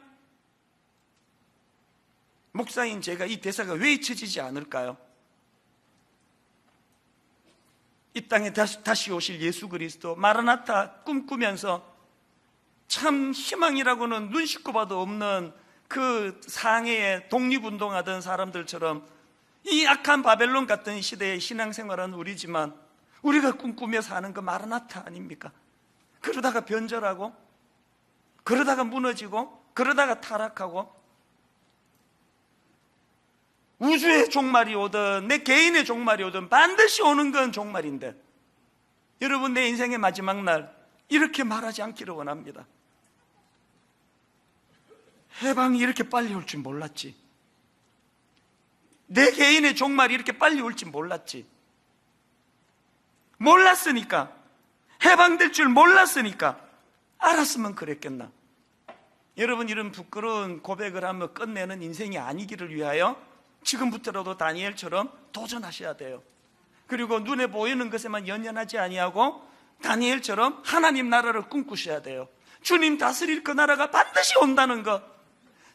목사인 제가 이 대사가 왜 잊혀지지 않을까요? 이 땅에 다시 오실 예수 그리스도 마라나타 꿈꾸면서 참 희망이라고는 눈 씻고 봐도 없는 그 상해에 독립운동하던 사람들처럼 이 악한 바벨론 같은 시대의 신앙생활은 우리지만 우리가 꿈꾸며 사는 그 마라나타 아닙니까? 그러다가 변절하고, 그러다가 무너지고, 그러다가 타락하고, 우주의 종말이 오든 내 개인의 종말이 오든 반드시 오는 건 종말인데, 여러분, 내 인생의 마지막 날 이렇게 말하지 않기를 원합니다. 해방이 이렇게 빨리 올 줄 몰랐지. 내 개인의 종말이 이렇게 빨리 올 줄 몰랐지. 몰랐으니까, 해방될 줄 몰랐으니까 알았으면 그랬겠나. 여러분, 이런 부끄러운 고백을 하며 끝내는 인생이 아니기를 위하여 지금부터라도 다니엘처럼 도전하셔야 돼요. 그리고 눈에 보이는 것에만 연연하지 아니하고 다니엘처럼 하나님 나라를 꿈꾸셔야 돼요. 주님 다스릴 그 나라가 반드시 온다는 것,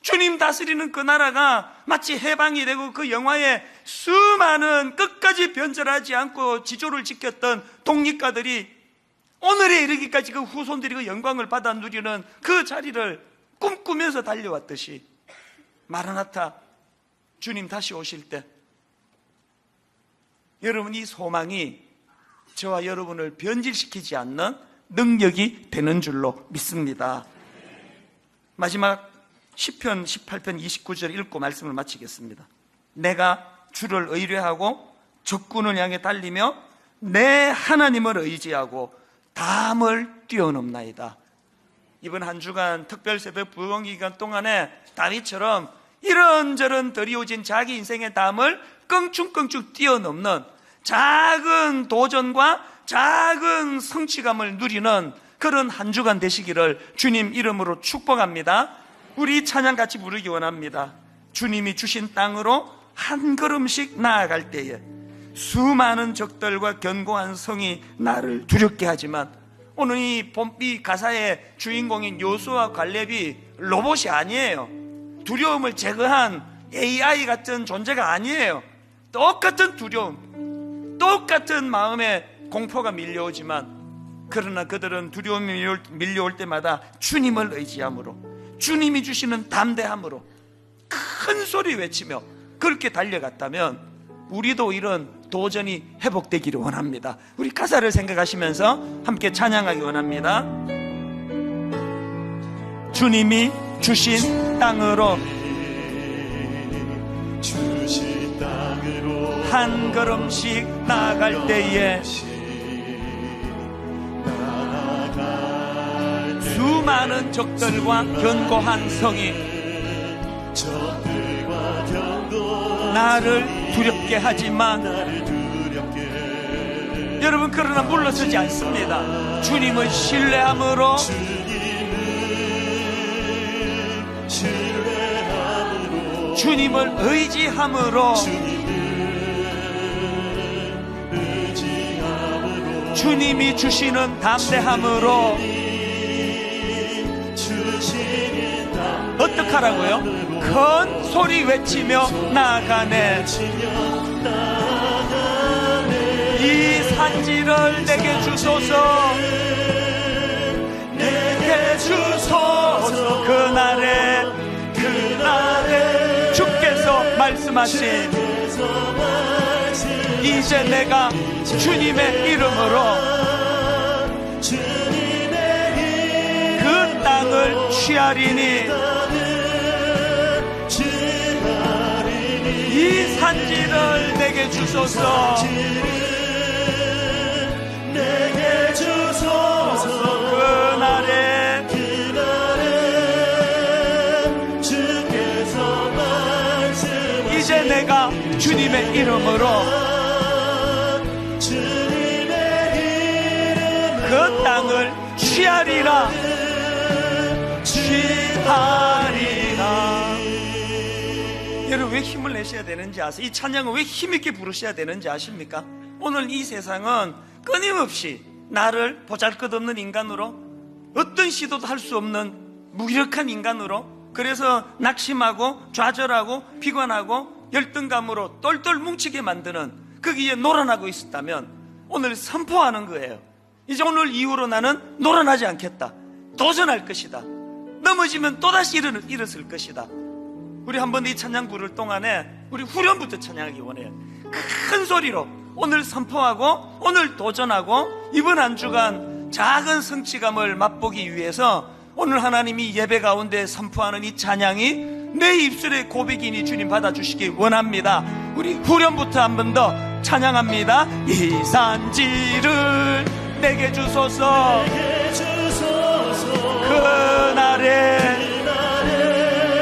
주님 다스리는 그 나라가 마치 해방이 되고 그 영화의 수많은 끝까지 변절하지 않고 지조를 지켰던 독립가들이 오늘에 이르기까지 그 후손들이 그 영광을 받아 누리는 그 자리를 꿈꾸면서 달려왔듯이, 마라나타, 주님 다시 오실 때 여러분, 이 소망이 저와 여러분을 변질시키지 않는 능력이 되는 줄로 믿습니다. 마지막 시편 18편 29절 읽고 말씀을 마치겠습니다. 내가 주를 의뢰하고 적군을 향해 달리며 내 하나님을 의지하고 담을 뛰어넘나이다. 이번 한 주간 특별 새벽 부흥 기간 동안에 다윗처럼 이런저런 드리워진 자기 인생의 담을 껑충껑충 뛰어넘는 작은 도전과 작은 성취감을 누리는 그런 한 주간 되시기를 주님 이름으로 축복합니다. 우리 찬양 같이 부르기 원합니다. 주님이 주신 땅으로 한 걸음씩 나아갈 때에 수많은 적들과 견고한 성이 나를 두렵게 하지만, 오늘 이 가사의 주인공인 요수아 갈렙이 로봇이 아니에요. 두려움을 제거한 AI 같은 존재가 아니에요. 똑같은 두려움, 똑같은 마음의 공포가 밀려오지만, 그러나 그들은 두려움이 밀려올 때마다 주님을 의지함으로, 주님이 주시는 담대함으로 큰 소리 외치며 그렇게 달려갔다면 우리도 이런 도전이 회복되기를 원합니다. 우리 가사를 생각하시면서 함께 찬양하기 원합니다. 주님이 주신 땅으로 한 걸음씩 나아갈 때에 수많은 적들과 견고한 성이 나를 두렵게 하지만, 여러분, 그러나 물러서지 않습니다. 주님을 신뢰함으로, 주님을 의지함으로, 주님이 주시는 담대함으로 어떡하라고요? 큰 소리 외치며 나아가네. 이 산지를 내게 주소서, 내게 주소서. 그날에 주께서 말씀하신, 이제 내가 주님의 이름으로 그 땅을 취하리니 이 산지를 내게 주소서, 내게 주소서. 그날에 주께서 말씀, 이제 내가 주님의 이름으로 그 땅을 취하리라, 취하리라. 여러분, 왜 힘을 내셔야 되는지 아세요? 이 찬양을 왜 힘있게 부르셔야 되는지 아십니까? 오늘 이 세상은 끊임없이 나를 보잘것없는 인간으로, 어떤 시도도 할 수 없는 무기력한 인간으로, 그래서 낙심하고 좌절하고 피곤하고 열등감으로 똘똘 뭉치게 만드는 거기에 놀아나고 있었다면, 오늘 선포하는 거예요. 이제 오늘 이후로 나는 놀아나지 않겠다. 도전할 것이다. 넘어지면 또다시 일어설 것이다. 우리 한번 이 찬양 부를 동안에 우리 후렴부터 찬양하기 원해요. 큰 소리로 오늘 선포하고 오늘 도전하고 이번 한 주간 작은 성취감을 맛보기 위해서 오늘 하나님이 예배 가운데 선포하는 이 찬양이 내 입술의 고백이니 주님 받아주시기 원합니다. 우리 후렴부터 한 번 더 찬양합니다. 이 산지를 내게 주소서. 그날에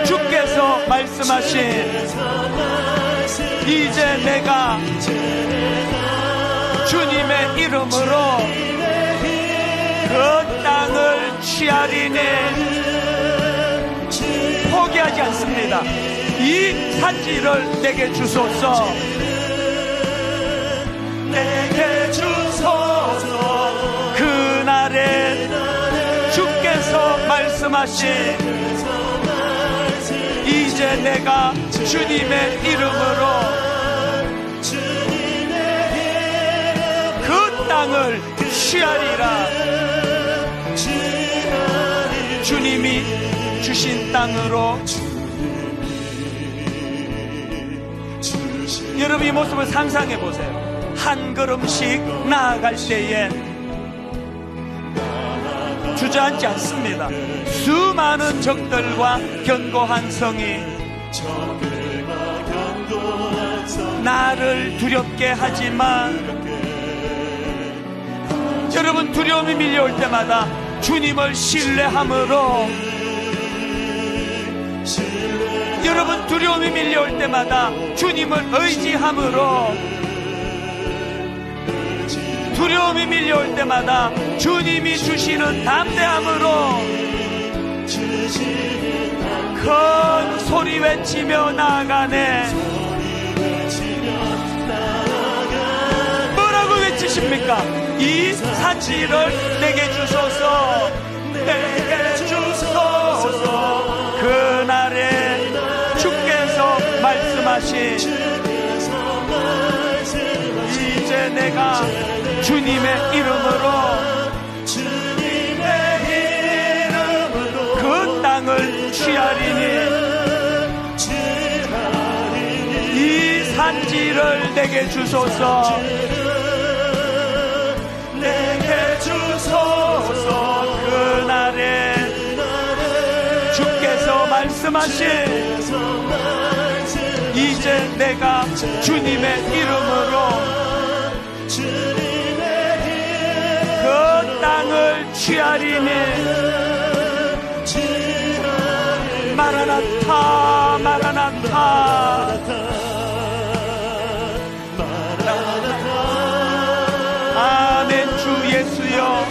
주께서 말씀하신 이제 내가 주님의 이름으로 그 땅을 취하리니 포기하지 않습니다. 이 산지를 내게 주소서. 내게 주소서. 그날에 주께서 말씀하신 이제 내가 주님의 이름으로 그 땅을 취하리라. 주님이 주신 땅으로. 여러분 이 모습을 상상해 보세요. 한 걸음씩 나아갈 때에 주저앉지 않습니다. 수많은 적들과 견고한 성이 나를 두렵게 하지만 여러분 두려움이 밀려올 때마다 주님을 신뢰함으로 여러분 두려움이 밀려올 때마다 주님을 의지함으로 두려움이 밀려올 때마다 주님이 주시는 담대함으로 큰 소리 외치며 나아가네. 뭐라고 외치십니까? 이 산지를 내게 주소서. 내게 주소서. 그날에 주께서 말씀하신 이제 내가 주님의 이름으로 그 땅을 취하리니 이 산지를 내게 주소서. 내게 주소서. 그날에 주께서 말씀하신 이제 내가 주님의 이름으로 그 땅을 취하리니 마라나타 마라나타 아멘. 주 예수여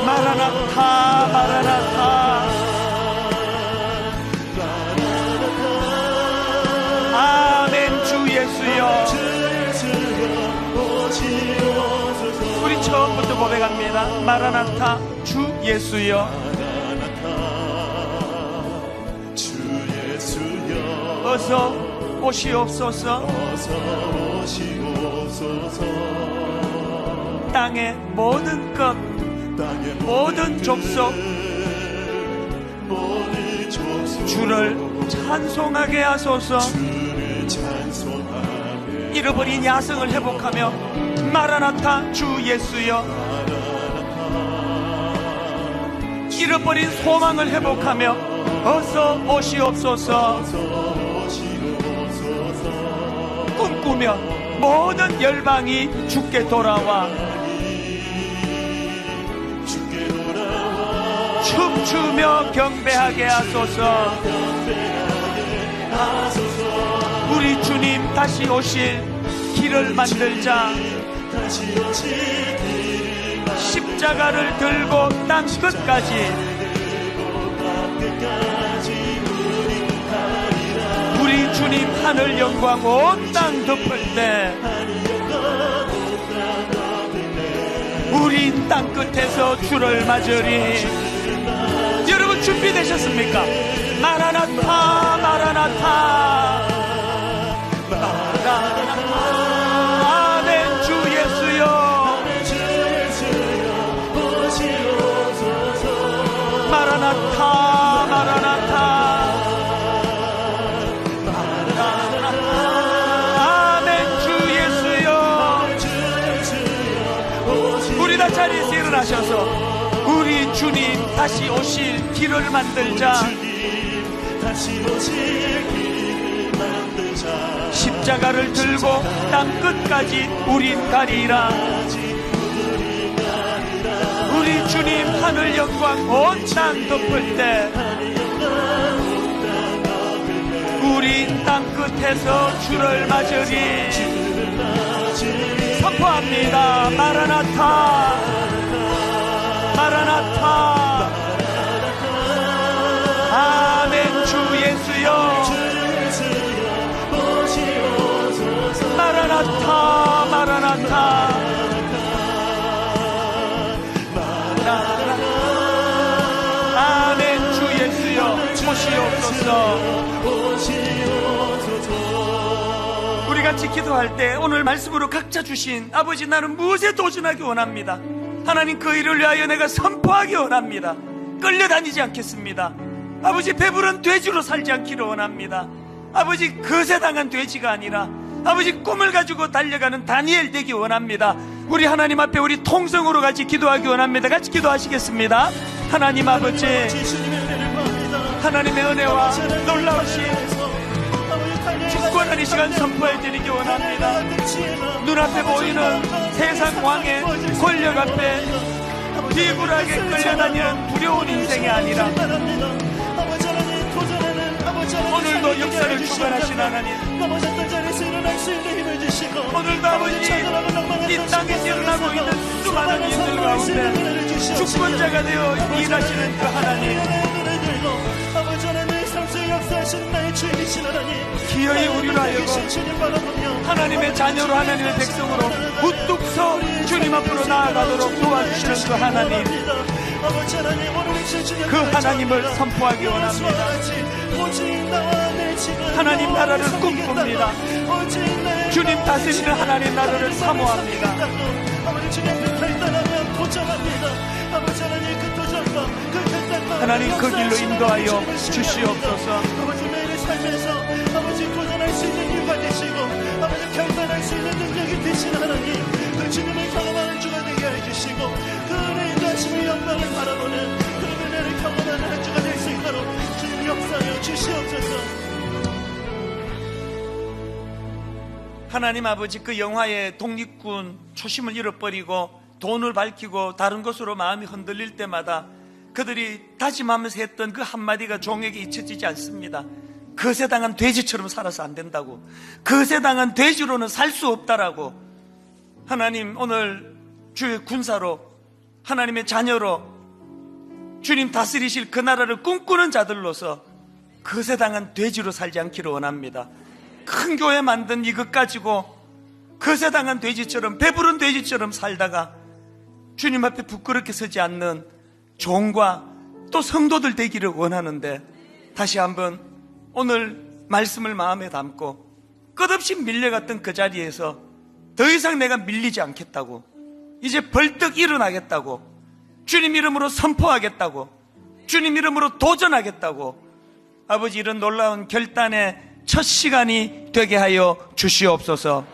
마라나타 마라나타 아멘. 주 예수여. 우리 처음부터 고백합니다. 마라나타 주 예수여. 어서 오시옵소서. 땅의 모든 것 모든 족속 주를 찬송하게 하소서. 잃어버린 야성을 회복하며 마라나타 주 예수여. 잃어버린 소망을 회복하며 어서 오시옵소서. 꿈꾸며 모든 열방이 주께 돌아와 춤추며 경배하게 하소서. 우리 주님 다시 오실 길을 만들자. 십자가를 들고 땅 끝까지 우리 주님 하늘 영광 온 땅 덮을 때 우린 땅 끝에서 주를 맞으리. 여러분 준비되셨습니까? 마라나타 마라나타 마라나타 마라나타 마라나타 우리 다 자리에서 일어나셔서 우리 주님 다시 오실 길을 만들자. 십자가를 들고 땅 끝까지 우린 가리라. 우리 주님 하늘 영광 온 땅 덮을 때 우리 땅 끝에서 주를 맞으리. 선포합니다. 마라나타 마라나타. 아멘. 주 예수여 마라나타 마라나타. 아멘. 주 예수여 오시옵소서. 우리 같이 기도할 때 오늘 말씀으로 각자 주신 아버지, 나는 무엇에 도전하기 원합니다. 하나님, 그 일을 위하여 내가 선포하기 원합니다. 끌려다니지 않겠습니다. 아버지, 배부른 돼지로 살지 않기를 원합니다. 아버지, 거세당한 돼지가 아니라 아버지, 꿈을 가지고 달려가는 다니엘 되기 원합니다. 우리 하나님 앞에 우리 통성으로 같이 기도하기 원합니다. 같이 기도하시겠습니다. 하나님 아버지, 하나님의 은혜와 놀라우신 주권한 이 시간 선포해 드리기 원합니다. 눈앞에 보이는 세상 왕의 권력 앞에 비굴하게 끌려다니는 두려운 인생이 아니라 오늘도 역사를 주관하신 하나님, 오늘도 아버지 이 땅에 일어나고 있는 수많은 일들 가운데 주권자가 되어 일하시는 그 하나님, 기어이 우리로 하여금 하나님의 자녀로, 하나님의 백성으로 우뚝 서 주님 앞으로 나아가도록 도와주시는 그 하나님, 그 하나님을 선포하기 원합니다. 하나님 나라를 꿈꿉니다. 주님 다스리는 하나님 나라를 사모합니다. 하나님 그 길로 인도하여 주시옵소서. 아버지 도전할 수 있는 이유가 되시고 아버지 결단할 수 있는 능력이 되신 하나님, 그 주님을 경험하는 주가 되게 해주시고 그 은혜의 인도하심의 영광을 바라보는 그 은혜를 경험하는 한 주가 될 수 있도록 주님 역사하여 주시옵소서. 하나님 아버지, 그 영화의 독립군 초심을 잃어버리고 돈을 밝히고 다른 것으로 마음이 흔들릴 때마다 그들이 다짐하면서 했던 그 한마디가 종에게 잊혀지지 않습니다. 거세당한 돼지처럼 살아서 안 된다고, 거세당한 돼지로는 살 수 없다라고. 하나님, 오늘 주의 군사로, 하나님의 자녀로 주님 다스리실 그 나라를 꿈꾸는 자들로서 거세당한 돼지로 살지 않기를 원합니다. 큰 교회 만든 이것 가지고 거세당한 돼지처럼, 배부른 돼지처럼 살다가 주님 앞에 부끄럽게 서지 않는 종과 또 성도들 되기를 원하는데, 다시 한번 오늘 말씀을 마음에 담고 끝없이 밀려갔던 그 자리에서 더 이상 내가 밀리지 않겠다고, 이제 벌떡 일어나겠다고, 주님 이름으로 선포하겠다고, 주님 이름으로 도전하겠다고, 아버지 이런 놀라운 결단의 첫 시간이 되게 하여 주시옵소서.